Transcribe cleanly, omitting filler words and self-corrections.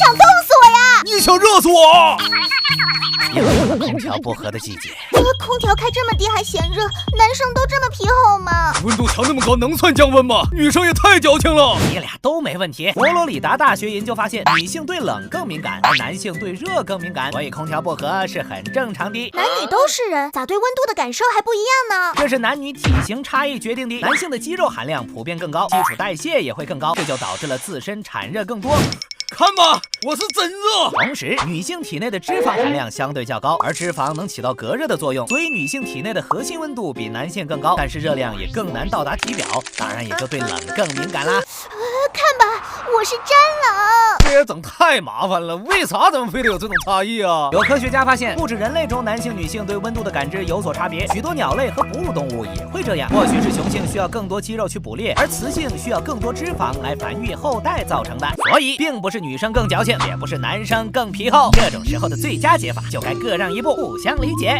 想冻死我呀！你想热死我？又到了空调不合的季节，空调开这么低还嫌热，男生都这么皮厚吗？温度调那么高能算降温吗？女生也太矫情了。你俩都没问题。佛罗里达大学研究发现，女性对冷更敏感，而男性对热更敏感，所以空调不合是很正常的。男女都是人，咋对温度的感受还不一样呢？这是男女体型差异决定的。男性的肌肉含量普遍更高，基础代谢也会更高，这就导致了自身产热更多。看吧，我是真热。同时，女性体内的脂肪含量相对较高，而脂肪能起到隔热的作用，所以女性体内的核心温度比男性更高，但是热量也更难到达体表，当然也就对冷更敏感啦。看吧，我是真冷。这也整太麻烦了，为啥咱们非得有这种差异啊？有科学家发现，不止人类中男性、女性对温度的感知有所差别，许多鸟类和哺乳动物也会这样。或许是雄性需要更多肌肉去捕猎，而雌性需要更多脂肪来繁育后代造成的。所以，并不是女生更矫情，也不是男生更皮厚。这种时候的最佳解法，就该各让一步，互相理解。